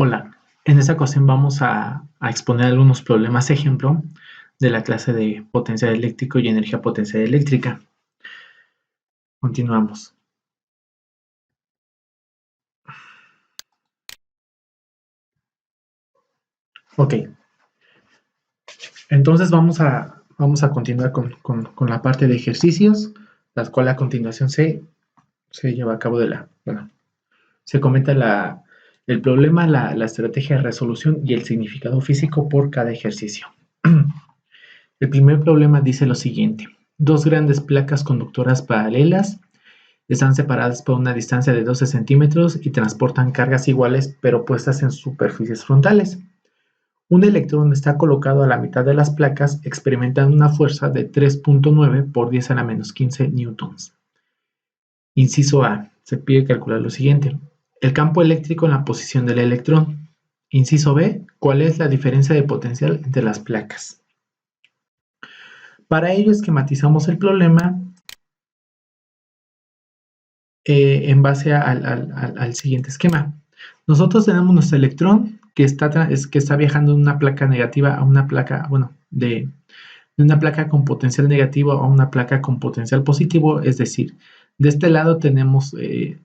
Hola, en esta ocasión vamos a exponer algunos problemas ejemplo de la clase de potencial eléctrico y energía potencial eléctrica. Continuamos. Ok, entonces vamos a continuar con la parte de ejercicios, la cual a continuación se lleva a cabo se comenta el problema, la estrategia de resolución y el significado físico por cada ejercicio. El primer problema dice lo siguiente: dos grandes placas conductoras paralelas están separadas por una distancia de 12 centímetros y transportan cargas iguales pero puestas en superficies frontales. Un electrón está colocado a la mitad de las placas experimentando una fuerza de 3.9 por 10 a la menos 15 newtons. Inciso A. Se pide calcular lo siguiente: el campo eléctrico en la posición del electrón. Inciso B. ¿Cuál es la diferencia de potencial entre las placas? Para ello esquematizamos el problema en base al siguiente esquema. Nosotros tenemos nuestro electrón que está viajando de una placa negativa a una placa, de una placa con potencial negativo a una placa con potencial positivo, es decir, de este lado tenemos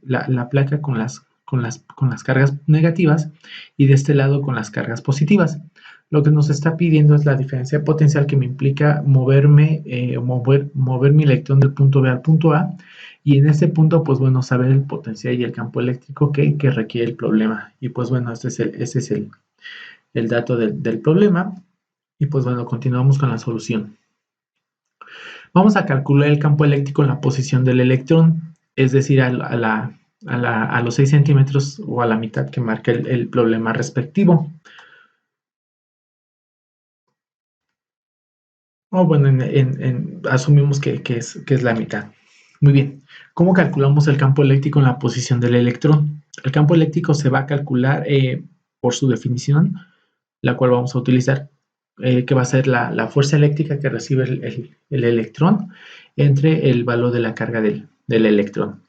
la placa con las cargas negativas y de este lado con las cargas positivas. Lo que nos está pidiendo es la diferencia de potencial que me implica mover mi electrón del punto B al punto A, y en este punto, pues bueno, saber el potencial y el campo eléctrico que requiere el problema. Y pues bueno, ese es el dato del problema. Y pues bueno, continuamos con la solución. Vamos a calcular el campo eléctrico en la posición del electrón, es decir, a los 6 centímetros o a la mitad que marca el problema respectivo. O bueno, asumimos que es la mitad. Muy bien. ¿Cómo calculamos el campo eléctrico en la posición del electrón? El campo eléctrico se va a calcular por su definición, la cual vamos a utilizar, que va a ser la fuerza eléctrica que recibe el electrón entre el valor de la carga del electrón.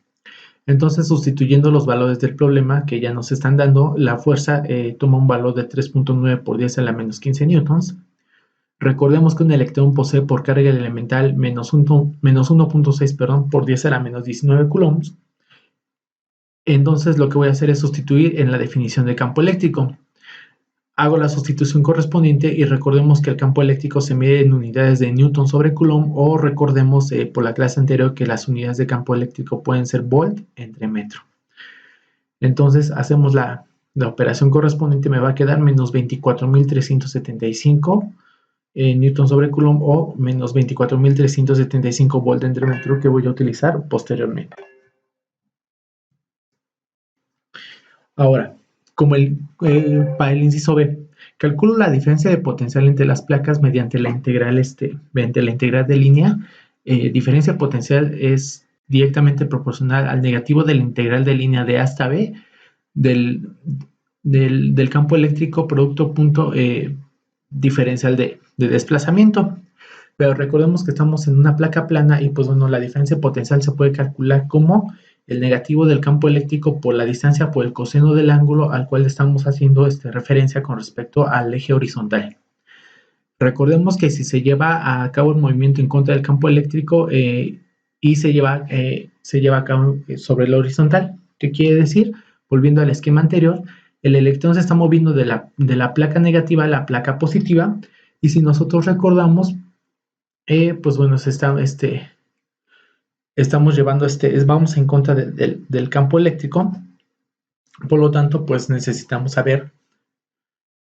Entonces, sustituyendo los valores del problema que ya nos están dando, la fuerza toma un valor de 3.9 por 10 a la menos 15 newtons. Recordemos que un electrón posee por carga elemental menos 1.6 por 10 a la menos 19 coulombs. Entonces lo que voy a hacer es sustituir en la definición de campo eléctrico. Hago la sustitución correspondiente y recordemos que el campo eléctrico se mide en unidades de newton sobre coulomb, o recordemos por la clase anterior que las unidades de campo eléctrico pueden ser volt entre metro. Entonces hacemos la operación correspondiente, me va a quedar menos 24.375 newton sobre coulomb o menos 24.375 volt entre metro, que voy a utilizar posteriormente. Ahora, para el inciso B, calculo la diferencia de potencial entre las placas mediante la integral de línea. Diferencia de potencial es directamente proporcional al negativo de la integral de línea de A hasta B del campo eléctrico producto punto diferencial de desplazamiento. Pero recordemos que estamos en una placa plana y pues bueno, la diferencia de potencial se puede calcular como el negativo del campo eléctrico por la distancia por el coseno del ángulo al cual estamos haciendo referencia con respecto al eje horizontal. Recordemos que si se lleva a cabo el movimiento en contra del campo eléctrico y se lleva a cabo sobre el horizontal, ¿qué quiere decir? Volviendo al esquema anterior, el electrón se está moviendo de la placa negativa a la placa positiva, y si nosotros recordamos, pues bueno, estamos llevando vamos en contra del campo eléctrico. Por lo tanto, pues necesitamos saber,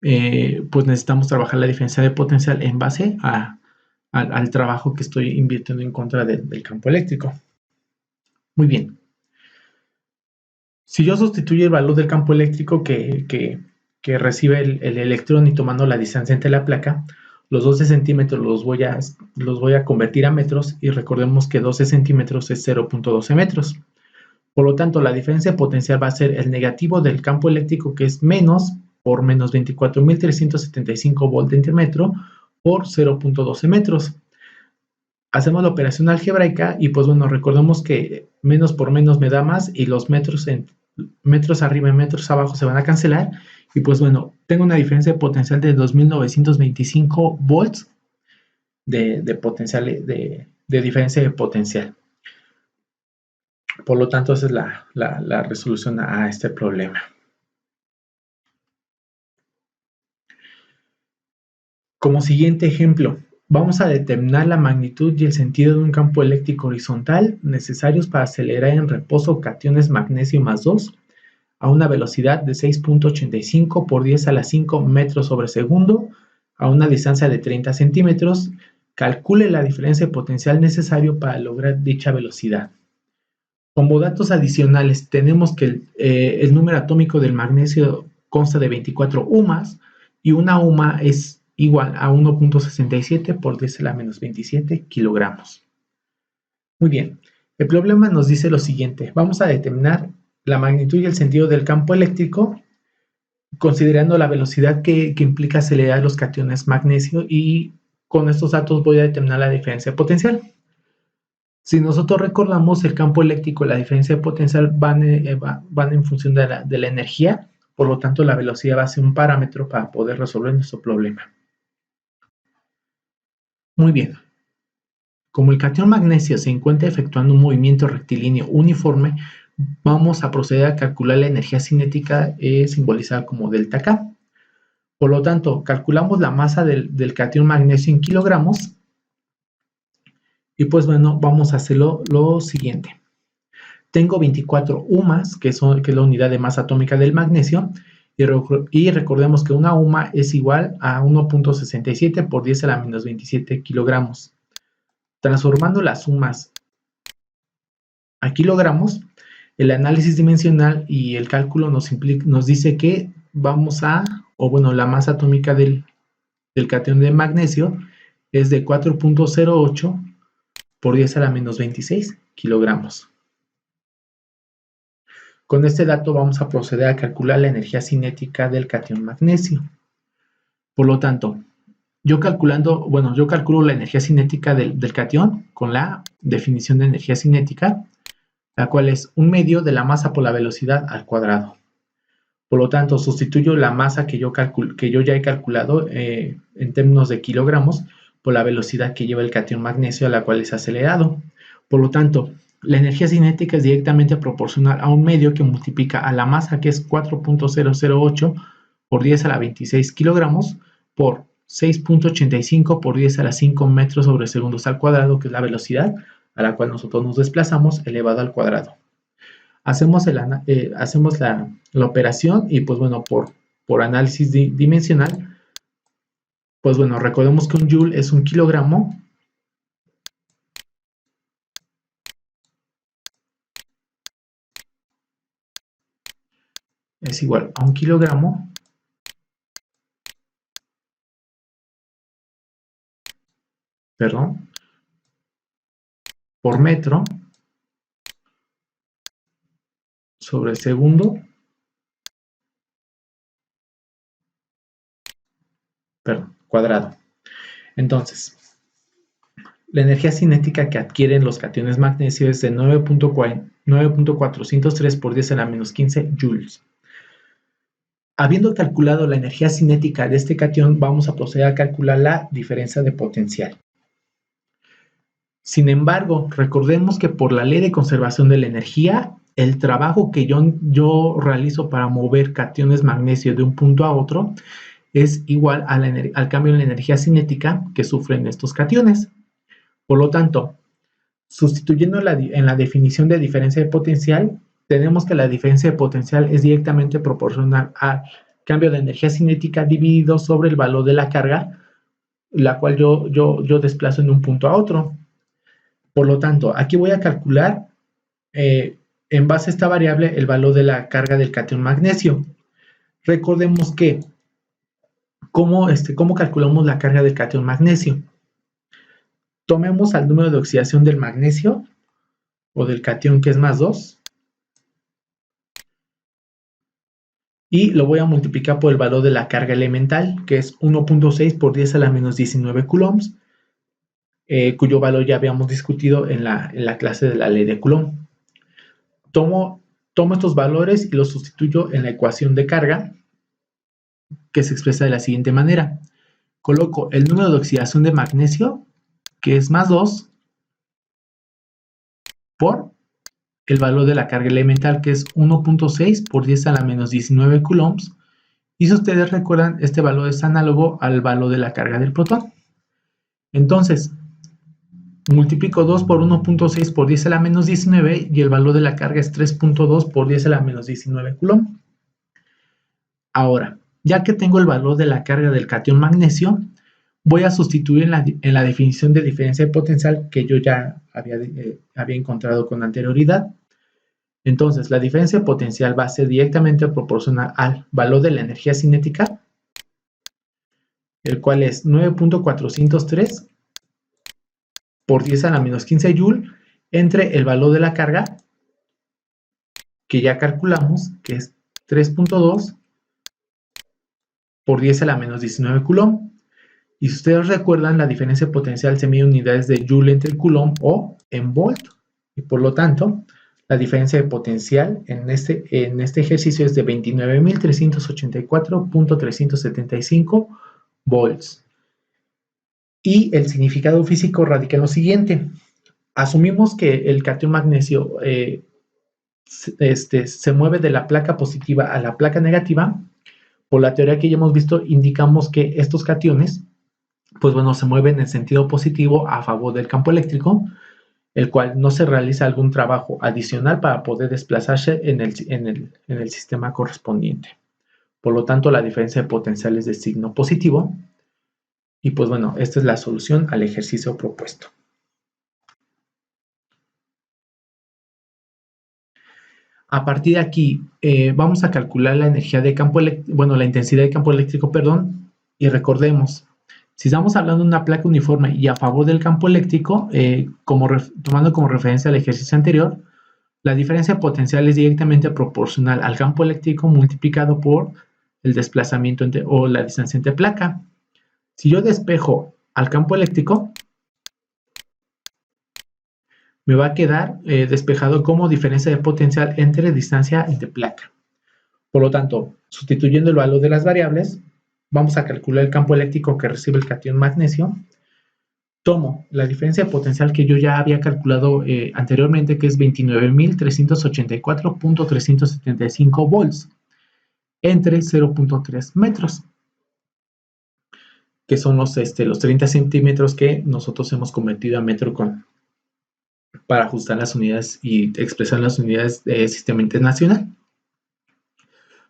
pues necesitamos trabajar la diferencia de potencial en base al trabajo que estoy invirtiendo en contra del campo eléctrico. Muy bien. Si yo sustituyo el valor del campo eléctrico que recibe el electrón y tomando la distancia entre la placa, los 12 centímetros los voy a convertir a metros, y recordemos que 12 centímetros es 0.12 metros. Por lo tanto, la diferencia de potencial va a ser el negativo del campo eléctrico, que es menos por menos 24.375 volt entre metro por 0.12 metros. Hacemos la operación algebraica y pues bueno, recordemos que menos por menos me da más, y los metros arriba y metros abajo se van a cancelar, Y pues bueno, tengo una diferencia de potencial de 2925 volts de potencial, de diferencia de potencial. Por lo tanto, esa es la resolución a este problema. Como siguiente ejemplo, vamos a determinar la magnitud y el sentido de un campo eléctrico horizontal necesarios para acelerar en reposo cationes magnesio más 2 a una velocidad de 6.85 por 10 a la 5 metros sobre segundo a una distancia de 30 centímetros. Calcule la diferencia de potencial necesario para lograr dicha velocidad. Como datos adicionales, tenemos que el número atómico del magnesio consta de 24 UMAS y una UMA es igual a 1.67 por 10 a la menos 27 kilogramos. Muy bien, el problema nos dice lo siguiente. Vamos a determinar la magnitud y el sentido del campo eléctrico considerando la velocidad que implica acelerar los cationes magnesio, y con estos datos voy a determinar la diferencia de potencial. Si nosotros recordamos, el campo eléctrico y la diferencia de potencial van en función de la energía, por lo tanto la velocidad va a ser un parámetro para poder resolver nuestro problema. Muy bien. Como el catión magnesio se encuentra efectuando un movimiento rectilíneo uniforme, vamos a proceder a calcular la energía cinética simbolizada como delta K. Por lo tanto, calculamos la masa del catión magnesio en kilogramos. Y pues bueno, vamos a hacer lo siguiente. Tengo 24 UMAS, que es la unidad de masa atómica del magnesio, y recordemos que una UMA es igual a 1.67 por 10 a la menos 27 kilogramos. Transformando las UMAS a kilogramos, el análisis dimensional y el cálculo nos dice que la masa atómica del catión de magnesio es de 4.08 por 10 a la menos 26 kilogramos. Con este dato vamos a proceder a calcular la energía cinética del catión magnesio. Por lo tanto, yo calculo la energía cinética del catión con la definición de energía cinética, la cual es 1/2 de la masa por la velocidad al cuadrado. Por lo tanto, sustituyo la masa que yo ya he calculado en términos de kilogramos por la velocidad que lleva el catión magnesio a la cual es acelerado. Por lo tanto, la energía cinética es directamente proporcional a un medio que multiplica a la masa, que es 4.008 por 10 a la 26 kilogramos, por 6.85 por 10 a la 5 metros sobre segundos al cuadrado, que es la velocidad a la cual nosotros nos desplazamos, elevado al cuadrado. Hacemos la operación y pues bueno, por análisis dimensional, pues bueno, recordemos que un joule es un kilogramo. Es igual a un kilogramo por metro sobre segundo cuadrado. Entonces, la energía cinética que adquieren los cationes magnesio es de 9.403 por 10 a la menos 15 joules. Habiendo calculado la energía cinética de este catión, vamos a proceder a calcular la diferencia de potencial. Sin embargo, recordemos que por la ley de conservación de la energía, el trabajo que yo realizo para mover cationes magnesio de un punto a otro es igual al cambio en la energía cinética que sufren estos cationes. Por lo tanto, sustituyendo en la definición de diferencia de potencial, tenemos que la diferencia de potencial es directamente proporcional al cambio de energía cinética dividido sobre el valor de la carga, la cual yo desplazo en un punto a otro. Por lo tanto, aquí voy a calcular en base a esta variable el valor de la carga del catión magnesio. Recordemos que ¿cómo calculamos la carga del catión magnesio? Tomemos al número de oxidación del magnesio o del catión, que es más 2, y lo voy a multiplicar por el valor de la carga elemental, que es 1.6 por 10 a la menos 19 coulombs, cuyo valor ya habíamos discutido en la clase de la ley de Coulomb. Tomo estos valores y los sustituyo en la ecuación de carga, que se expresa de la siguiente manera. Coloco el número de oxidación de magnesio, que es más 2, por el valor de la carga elemental, que es 1.6 por 10 a la menos 19 coulombs. Y si ustedes recuerdan, este valor es análogo al valor de la carga del protón. Entonces, multiplico 2 por 1.6 por 10 a la menos 19 y el valor de la carga es 3.2 por 10 a la menos 19 coulomb. Ahora, ya que tengo el valor de la carga del catión magnesio, voy a sustituir en la definición de diferencia de potencial que yo ya había encontrado con anterioridad. Entonces, la diferencia de potencial va a ser directamente proporcional al valor de la energía cinética, el cual es 9.403 por 10 a la menos 15 joule, entre el valor de la carga, que ya calculamos, que es 3.2 por 10 a la menos 19 coulomb. Y si ustedes recuerdan, la diferencia de potencial se mide en unidades de joule entre coulomb o en volt. Y por lo tanto, la diferencia de potencial en este ejercicio es de 29.384.375 volts. Y el significado físico radica en lo siguiente. Asumimos que el catión magnesio se mueve de la placa positiva a la placa negativa. Por la teoría que ya hemos visto, indicamos que estos cationes, pues bueno, se mueven en sentido positivo a favor del campo eléctrico, el cual no se realiza algún trabajo adicional para poder desplazarse en el sistema correspondiente. Por lo tanto, la diferencia de potencial es de signo positivo. Y pues bueno, esta es la solución al ejercicio propuesto. A partir de aquí, vamos a calcular la energía de campo eléctrico, bueno, la intensidad de campo eléctrico, perdón, y recordemos, si estamos hablando de una placa uniforme y a favor del campo eléctrico, tomando como referencia el ejercicio anterior, la diferencia de potencial es directamente proporcional al campo eléctrico multiplicado por el desplazamiento o la distancia entre placa. Si yo despejo al campo eléctrico, me va a quedar despejado como diferencia de potencial entre distancia entre placa. Por lo tanto, sustituyendo el valor de las variables, vamos a calcular el campo eléctrico que recibe el catión magnesio. Tomo la diferencia de potencial que yo ya había calculado anteriormente, que es 29.384.375 volts, entre 0.3 metros, que son los 30 centímetros que nosotros hemos convertido a metro para ajustar las unidades y expresar las unidades del sistema internacional.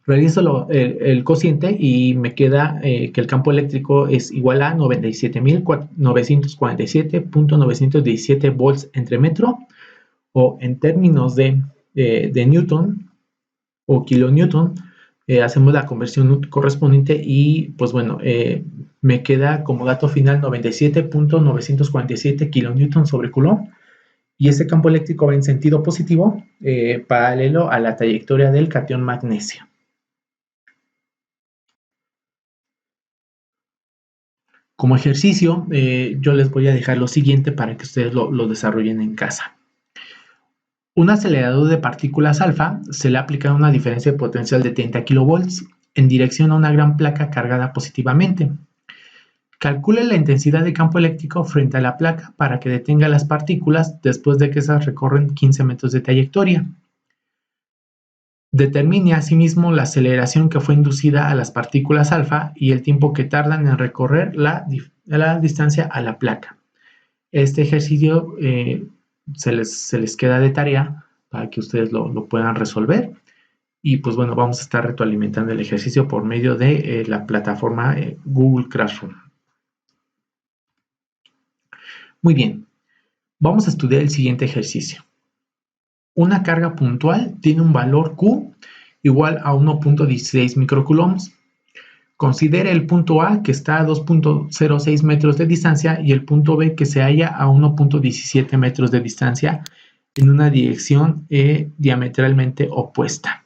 Realizo el cociente y me queda que el campo eléctrico es igual a 97.947.917 volts entre metro, o en términos de Newton o kilonewton, hacemos la conversión correspondiente y pues bueno, me queda como dato final 97.947 kilonewton sobre coulomb, y ese campo eléctrico va en sentido positivo, paralelo a la trayectoria del catión magnesio. Como ejercicio, yo les voy a dejar lo siguiente para que ustedes lo desarrollen en casa. Un acelerador de partículas alfa se le aplica una diferencia de potencial de 30 kilovolts en dirección a una gran placa cargada positivamente. Calcule la intensidad de campo eléctrico frente a la placa para que detenga las partículas después de que esas recorren 15 metros de trayectoria. Determine asimismo la aceleración que fue inducida a las partículas alfa y el tiempo que tardan en recorrer la distancia a la placa. Este ejercicio se les queda de tarea para que ustedes lo puedan resolver. Y pues bueno, vamos a estar retroalimentando el ejercicio por medio de la plataforma Google Classroom. Muy bien, vamos a estudiar el siguiente ejercicio. Una carga puntual tiene un valor Q igual a 1.16 microcoulombs. Considere el punto A, que está a 2.06 metros de distancia, y el punto B, que se halla a 1.17 metros de distancia en una dirección diametralmente opuesta.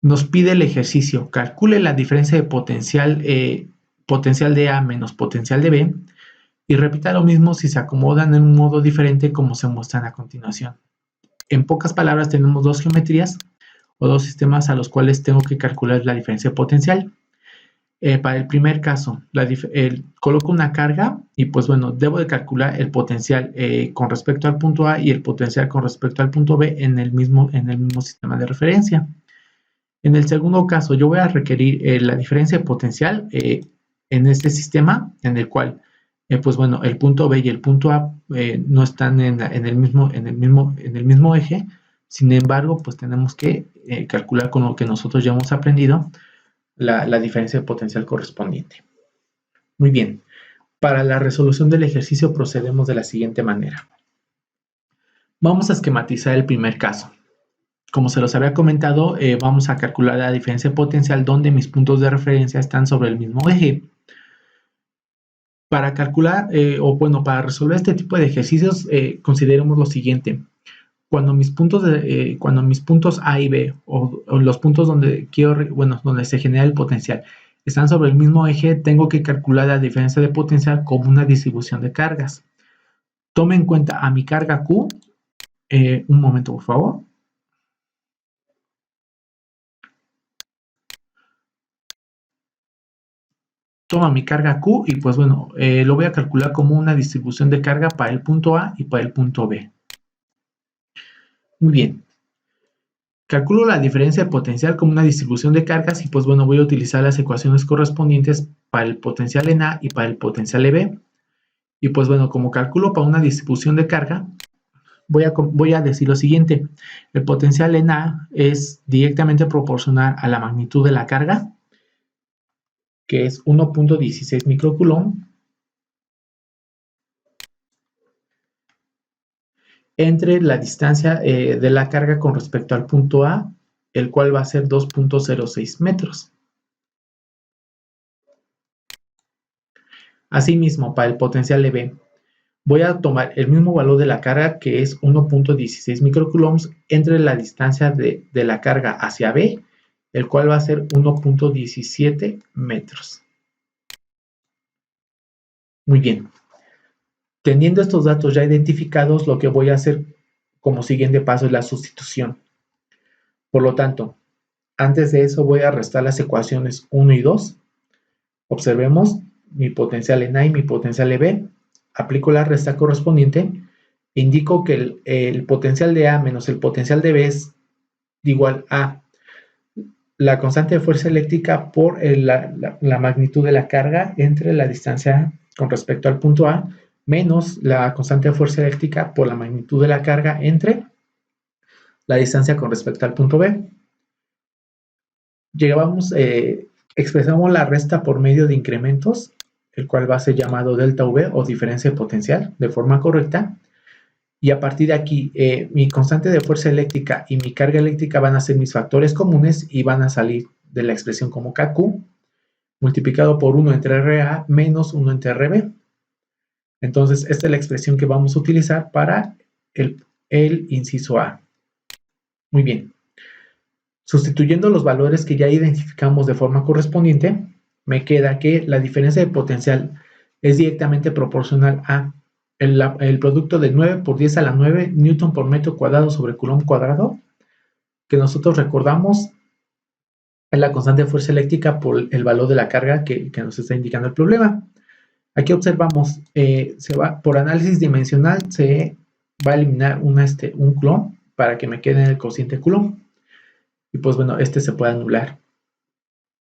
Nos pide el ejercicio: calcule la diferencia de potencial de A menos potencial de B, y repita lo mismo si se acomodan en un modo diferente como se muestran a continuación. En pocas palabras, tenemos dos geometrías. o dos sistemas a los cuales tengo que calcular la diferencia potencial. Para el primer caso, coloco una carga y pues bueno, debo de calcular el potencial con respecto al punto A y el potencial con respecto al punto B en el mismo sistema de referencia. En el segundo caso, yo voy a requerir la diferencia de potencial en este sistema en el cual, pues bueno, el punto B y el punto A no están en el mismo eje. Sin embargo, pues tenemos que calcular con lo que nosotros ya hemos aprendido la diferencia de potencial correspondiente. Muy bien. Para la resolución del ejercicio procedemos de la siguiente manera. Vamos a esquematizar el primer caso. Como se los había comentado, vamos a calcular la diferencia potencial donde mis puntos de referencia están sobre el mismo eje. Para calcular, para resolver este tipo de ejercicios, consideremos lo siguiente. Cuando mis puntos A y B, o los puntos donde donde se genera el potencial, están sobre el mismo eje, tengo que calcular la diferencia de potencial como una distribución de cargas. Tome en cuenta a mi carga Q. Un momento, por favor. Toma mi carga Q y pues bueno, lo voy a calcular como una distribución de carga para el punto A y para el punto B. Muy bien. Calculo la diferencia de potencial como una distribución de cargas y pues bueno, voy a utilizar las ecuaciones correspondientes para el potencial en A y para el potencial en B. Y pues bueno, como calculo para una distribución de carga, voy a decir lo siguiente. El potencial en A es directamente proporcional a la magnitud de la carga, que es 1.16 microcoulomb, entre la distancia de la carga con respecto al punto A, el cual va a ser 2.06 metros. Asimismo, para el potencial de B, voy a tomar el mismo valor de la carga, que es 1.16 microcoulombs, entre la distancia de la carga hacia B, el cual va a ser 1.17 metros. Muy bien. Teniendo estos datos ya identificados, lo que voy a hacer como siguiente paso es la sustitución. Por lo tanto, antes de eso voy a restar las ecuaciones 1 y 2. Observemos mi potencial en A y mi potencial en B. Aplico la resta correspondiente. Indico que el potencial de A menos el potencial de B es igual a la constante de fuerza eléctrica por la magnitud de la carga entre la distancia con respecto al punto A menos la constante de fuerza eléctrica por la magnitud de la carga entre la distancia con respecto al punto B. Expresamos la resta por medio de incrementos, el cual va a ser llamado delta V o diferencia potencial de forma correcta. Y a partir de aquí, mi constante de fuerza eléctrica y mi carga eléctrica van a ser mis factores comunes y van a salir de la expresión como KQ multiplicado por 1 entre RA menos 1 entre RB. Entonces, esta es la expresión que vamos a utilizar para el inciso A. Muy bien. Sustituyendo los valores que ya identificamos de forma correspondiente, me queda que la diferencia de potencial es directamente proporcional a el producto de 9 por 10 a la 9 newton por metro cuadrado sobre coulomb cuadrado, que nosotros recordamos es la constante de fuerza eléctrica por el valor de la carga que nos está indicando el problema. Aquí observamos, por análisis dimensional se va a eliminar un coulomb para que me quede en el cociente coulomb. Y pues bueno, este se puede anular.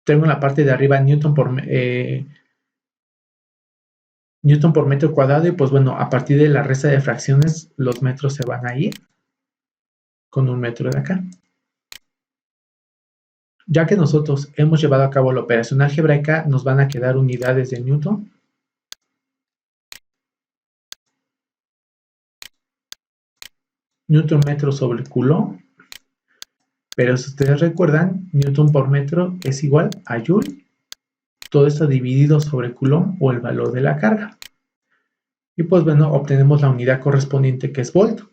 Tengo en la parte de arriba newton por metro cuadrado y pues bueno, a partir de la resta de fracciones los metros se van a ir con un metro de acá. Ya que nosotros hemos llevado a cabo la operación algebraica, nos van a quedar unidades de newton. Newton metro sobre coulomb. Pero si ustedes recuerdan, newton por metro es igual a joule. Todo esto dividido sobre coulomb o el valor de la carga. Y pues bueno, obtenemos la unidad correspondiente que es volt.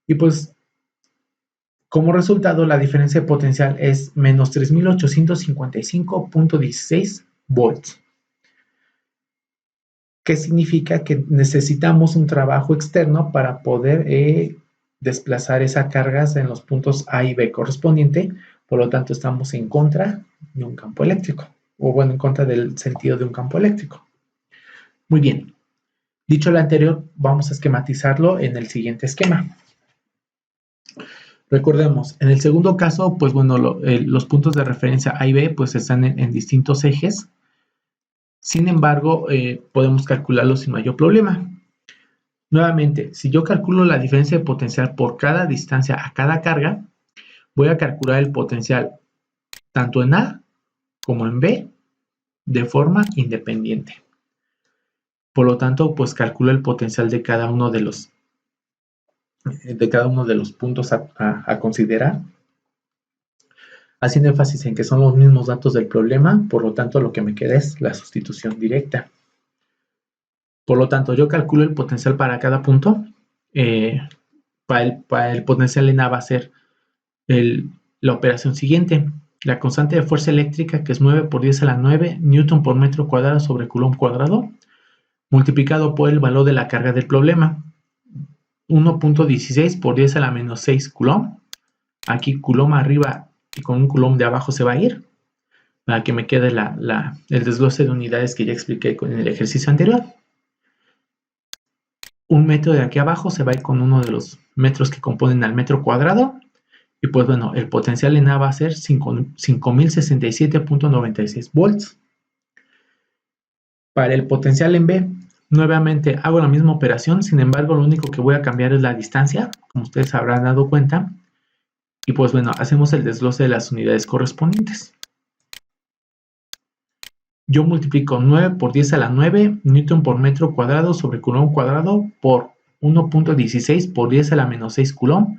Y pues como resultado la diferencia de potencial es menos 3855.16 volts. ¿Qué significa? Que necesitamos un trabajo externo para poder desplazar esas cargas en los puntos A y B correspondiente Por lo tanto, estamos en contra de un campo eléctrico, o bueno, en contra del sentido de un campo eléctrico. Muy bien. Dicho lo anterior, vamos a esquematizarlo en el siguiente esquema. Recordemos, en el segundo caso, pues bueno, los puntos de referencia A y B pues están en distintos ejes. Sin embargo, podemos calcularlo sin mayor problema. Nuevamente, si yo calculo la diferencia de potencial por cada distancia a cada carga, voy a calcular el potencial tanto en A como en B de forma independiente. Por lo tanto, pues calculo el potencial de cada uno de los puntos a considerar, haciendo énfasis en que son los mismos datos del problema, por lo tanto lo que me queda es la sustitución directa. Por lo tanto, yo calculo el potencial para cada punto. Para el potencial en A va a ser la operación siguiente. La constante de fuerza eléctrica, que es 9 por 10 a la 9 newton por metro cuadrado sobre coulomb cuadrado, multiplicado por el valor de la carga del problema, 1.16 por 10 a la menos 6 coulomb. Aquí coulomb arriba y con un coulomb de abajo se va a ir, para que me quede el desglose de unidades que ya expliqué en el ejercicio anterior. Un metro de aquí abajo se va a ir con uno de los metros que componen al metro cuadrado. Y pues bueno, el potencial en A va a ser 5067.96 volts. Para el potencial en B, nuevamente hago la misma operación, sin embargo lo único que voy a cambiar es la distancia, como ustedes habrán dado cuenta. Y pues bueno, hacemos el desglose de las unidades correspondientes. Yo multiplico 9 por 10 a la 9 newton por metro cuadrado sobre coulomb cuadrado por 1.16 por 10 a la menos 6 coulomb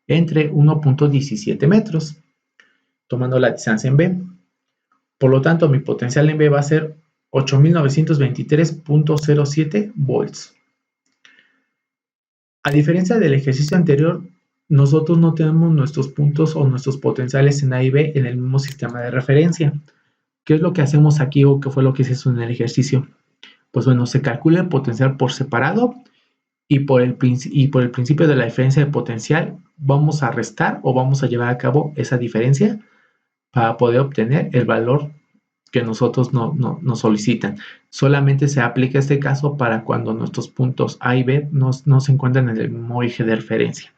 entre 1.17 metros, tomando la distancia en B. Por lo tanto, mi potencial en B va a ser 8923.07 volts. A diferencia del ejercicio anterior, nosotros no tenemos nuestros puntos o nuestros potenciales en A y B en el mismo sistema de referencia. ¿Qué es lo que hacemos aquí o qué fue lo que se hizo en el ejercicio? Pues bueno, se calcula el potencial por separado y por el principio de la diferencia de potencial vamos a restar o vamos a llevar a cabo esa diferencia para poder obtener el valor que nosotros nos solicitan. Solamente se aplica este caso para cuando nuestros puntos A y B no se encuentran en el mismo eje de referencia.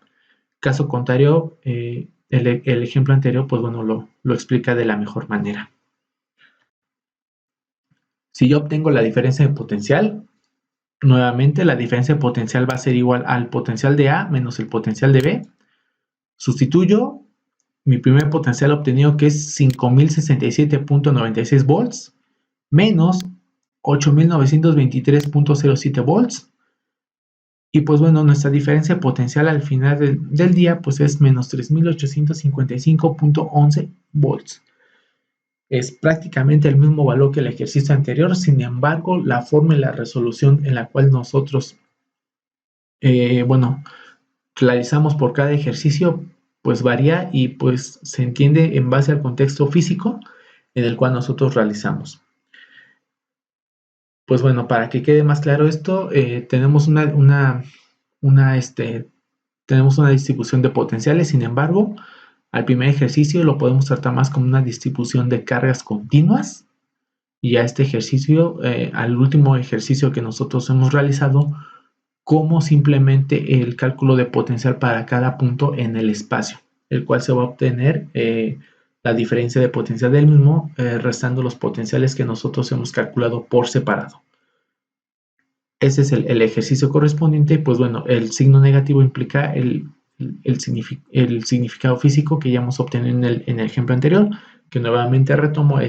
Caso contrario, el ejemplo anterior, pues bueno, lo explica de la mejor manera. Si yo obtengo la diferencia de potencial, nuevamente la diferencia de potencial va a ser igual al potencial de A menos el potencial de B. Sustituyo mi primer potencial obtenido, que es 5067.96 volts, menos 8923.07 volts. Y pues bueno, nuestra diferencia de potencial al final del día pues es menos 3855.11 volts. Es prácticamente el mismo valor que el ejercicio anterior, sin embargo, la forma y la resolución en la cual nosotros, realizamos por cada ejercicio, pues varía y pues se entiende en base al contexto físico en el cual nosotros realizamos. Pues bueno, para que quede más claro esto, tenemos tenemos una distribución de potenciales, sin embargo, al primer ejercicio lo podemos tratar más como una distribución de cargas continuas y a este ejercicio, al último ejercicio que nosotros hemos realizado, como simplemente el cálculo de potencial para cada punto en el espacio, el cual se va a obtener la diferencia de potencial del mismo, restando los potenciales que nosotros hemos calculado por separado. Ese es el ejercicio correspondiente. Pues bueno, el signo negativo implica el significado físico que ya hemos obtenido en el ejemplo anterior, que nuevamente retomo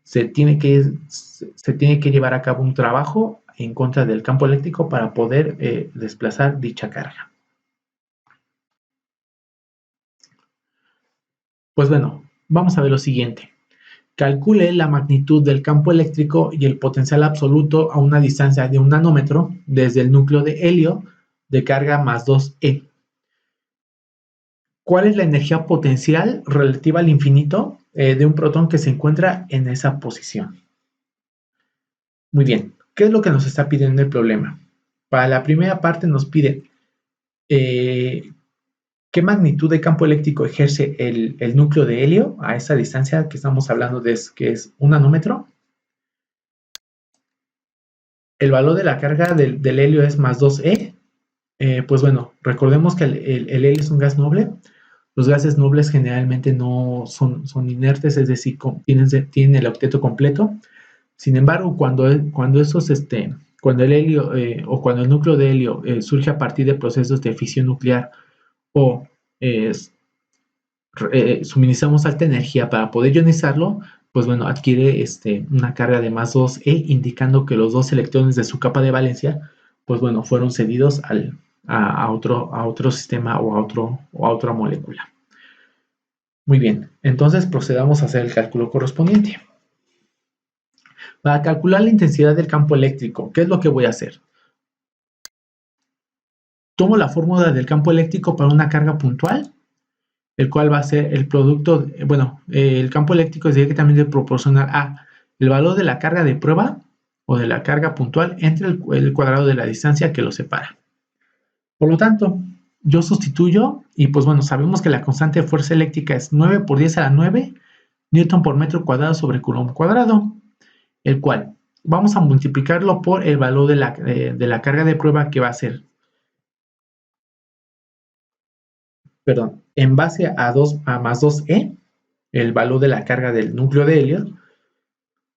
se tiene que llevar a cabo un trabajo en contra del campo eléctrico para poder desplazar dicha carga. Pues bueno, vamos a ver lo siguiente. Calcule la magnitud del campo eléctrico y el potencial absoluto a una distancia de 1 nanómetro desde el núcleo de helio de carga más 2e. ¿Cuál es la energía potencial relativa al infinito de un protón que se encuentra en esa posición? Muy bien, ¿qué es lo que nos está pidiendo el problema? Para la primera parte nos pide ¿Qué magnitud de campo eléctrico ejerce el núcleo de helio a esa distancia que estamos hablando de que es 1 nanómetro? El valor de la carga del helio es más 2E. Pues bueno, recordemos que el helio es un gas noble. Los gases nobles generalmente no son inertes, es decir, tienen el octeto completo. Sin embargo, cuando el helio o cuando el núcleo de helio surge a partir de procesos de fisión nuclear o suministramos alta energía para poder ionizarlo, pues bueno, adquiere una carga de más 2E, indicando que los dos electrones de su capa de valencia, pues bueno, fueron cedidos a otro sistema o a otra molécula. Muy bien, entonces procedamos a hacer el cálculo correspondiente. Para calcular la intensidad del campo eléctrico, ¿qué es lo que voy a hacer? Tomo la fórmula del campo eléctrico para una carga puntual, el cual va a ser el producto, el campo eléctrico es directamente proporcional a el valor de la carga de prueba o de la carga puntual entre el cuadrado de la distancia que lo separa. Por lo tanto, yo sustituyo y pues bueno, sabemos que la constante de fuerza eléctrica es 9 por 10 a la 9 newton por metro cuadrado sobre coulomb cuadrado, el cual vamos a multiplicarlo por el valor de la carga de prueba que va a ser, en base a más 2E, el valor de la carga del núcleo de helio,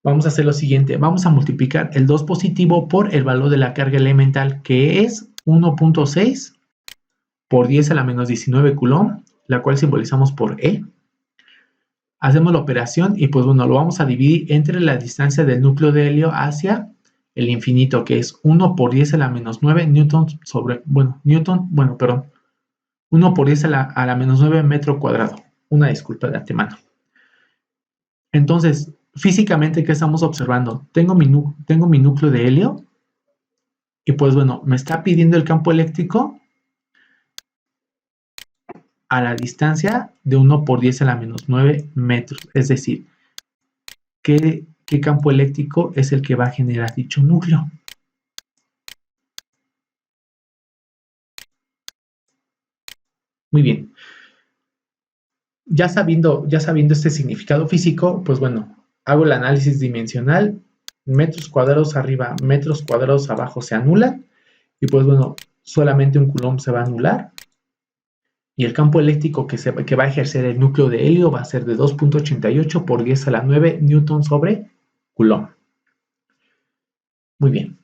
vamos a hacer lo siguiente, vamos a multiplicar el 2 positivo por el valor de la carga elemental, que es 1.6 por 10 a la menos 19 coulomb, la cual simbolizamos por E. Hacemos la operación y pues bueno, lo vamos a dividir entre la distancia del núcleo de helio hacia el infinito, que es 1 por 10 a la menos 9 newton 1 por 10 a la menos 9 metro cuadrado. Una disculpa de antemano. Entonces, físicamente, ¿qué estamos observando? Tengo mi núcleo de helio y pues bueno, me está pidiendo el campo eléctrico a la distancia de 1 por 10 a la menos 9 metros. Es decir, ¿qué campo eléctrico es el que va a generar dicho núcleo? Muy bien. Ya sabiendo este significado físico, pues bueno, hago el análisis dimensional, metros cuadrados arriba, metros cuadrados abajo se anulan, y pues bueno, solamente un coulomb se va a anular, y el campo eléctrico que va a ejercer el núcleo de helio va a ser de 2.88 por 10 a la 9 newton sobre coulomb. Muy bien.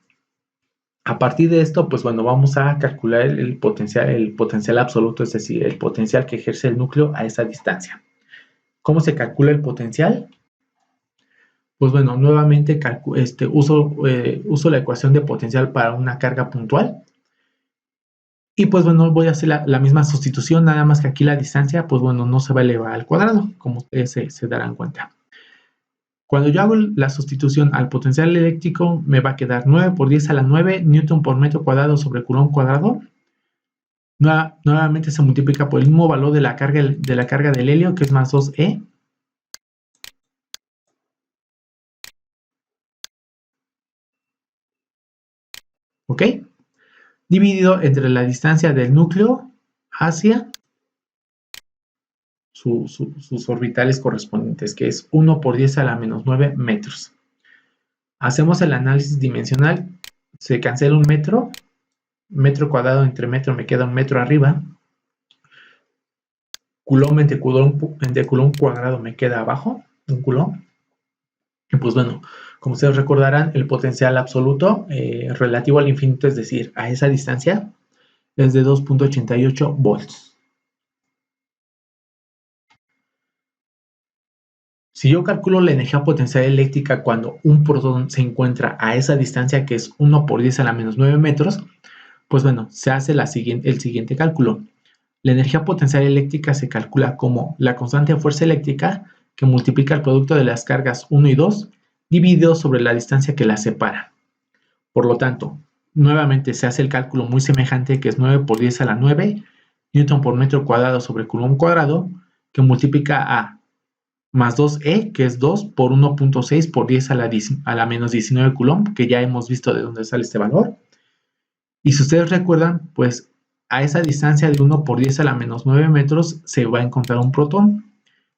A partir de esto, pues bueno, vamos a calcular el potencial absoluto, es decir, el potencial que ejerce el núcleo a esa distancia. ¿Cómo se calcula el potencial? Pues bueno, nuevamente uso la ecuación de potencial para una carga puntual. Y pues bueno, voy a hacer la misma sustitución, nada más que aquí la distancia, pues bueno, no se va a elevar al cuadrado, como ustedes se darán cuenta. Cuando yo hago la sustitución al potencial eléctrico, me va a quedar 9 por 10 a la 9 newton por metro cuadrado sobre coulomb cuadrado. Nuevamente se multiplica por el mismo valor de la carga del helio, que es más 2E. ¿Ok? Dividido entre la distancia del núcleo hacia sus orbitales correspondientes, que es 1 por 10 a la menos 9 metros. Hacemos el análisis dimensional, se cancela un metro cuadrado entre metro me queda un metro arriba, coulomb entre coulomb cuadrado me queda abajo, un coulomb. Y pues bueno, como ustedes recordarán, el potencial absoluto relativo al infinito, es decir, a esa distancia, es de 2.88 volts. Si yo calculo la energía potencial eléctrica cuando un protón se encuentra a esa distancia, que es 1 por 10 a la menos 9 metros, pues bueno, se hace el siguiente cálculo. La energía potencial eléctrica se calcula como la constante de fuerza eléctrica que multiplica el producto de las cargas 1 y 2 dividido sobre la distancia que las separa. Por lo tanto, nuevamente se hace el cálculo muy semejante, que es 9 por 10 a la 9 newton por metro cuadrado sobre coulomb cuadrado, que multiplica a más 2E, que es 2 por 1.6 por 10 a la menos 19 coulomb, que ya hemos visto de dónde sale este valor. Y si ustedes recuerdan, pues a esa distancia de 1 por 10 a la menos 9 metros se va a encontrar un protón.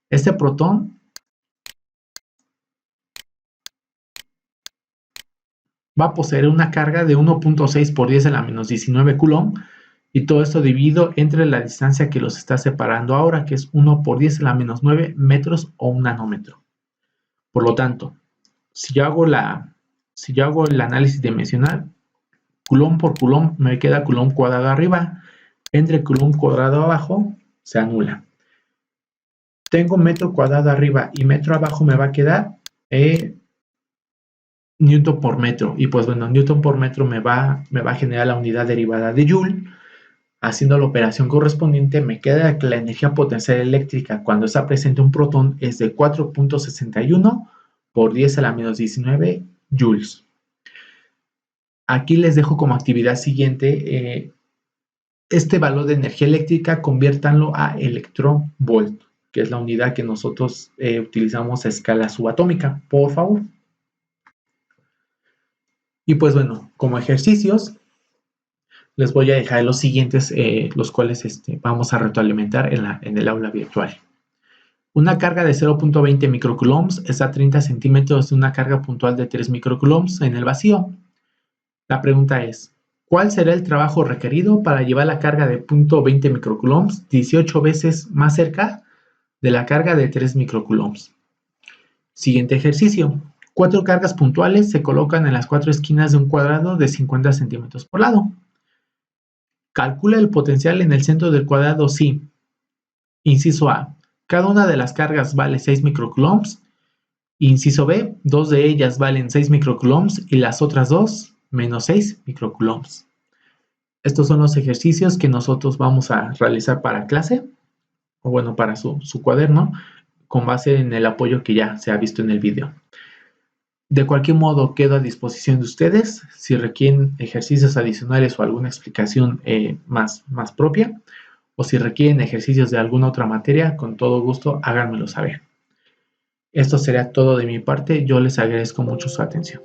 Este protón va a poseer una carga de 1.6 por 10 a la menos 19 coulomb, y todo esto dividido entre la distancia que los está separando ahora, que es 1 por 10 a la menos 9 metros o un nanómetro. Por lo tanto, si yo hago el análisis dimensional, coulomb por coulomb me queda coulomb cuadrado arriba, entre coulomb cuadrado abajo se anula. Tengo metro cuadrado arriba y metro abajo, me va a quedar newton por metro, y pues bueno, newton por metro me va a generar la unidad derivada de joule. Haciendo la operación correspondiente, me queda que la energía potencial eléctrica cuando está presente un protón es de 4.61 por 10 a la menos 19 joules. Aquí les dejo como actividad siguiente este valor de energía eléctrica, conviértanlo a electronvolt, que es la unidad que nosotros utilizamos a escala subatómica, por favor. Y pues bueno, como ejercicios, les voy a dejar los siguientes, los cuales vamos a retroalimentar en el aula virtual. Una carga de 0.20 microcoulombs está a 30 centímetros de una carga puntual de 3 microcoulombs en el vacío. La pregunta es, ¿cuál será el trabajo requerido para llevar la carga de 0.20 microcoulombs 18 veces más cerca de la carga de 3 microcoulombs? Siguiente ejercicio. 4 cargas puntuales se colocan en las 4 esquinas de un cuadrado de 50 centímetros por lado. Calcula el potencial en el centro del cuadrado si, inciso A, cada una de las cargas vale 6 microcoulombs, inciso B, 2 de ellas valen 6 microcoulombs y las otras 2 menos 6 microcoulombs. Estos son los ejercicios que nosotros vamos a realizar para clase, o bueno, para su cuaderno, con base en el apoyo que ya se ha visto en el video. De cualquier modo, quedo a disposición de ustedes. Si requieren ejercicios adicionales o alguna explicación más propia, o si requieren ejercicios de alguna otra materia, con todo gusto háganmelo saber. Esto será todo de mi parte. Yo les agradezco mucho su atención.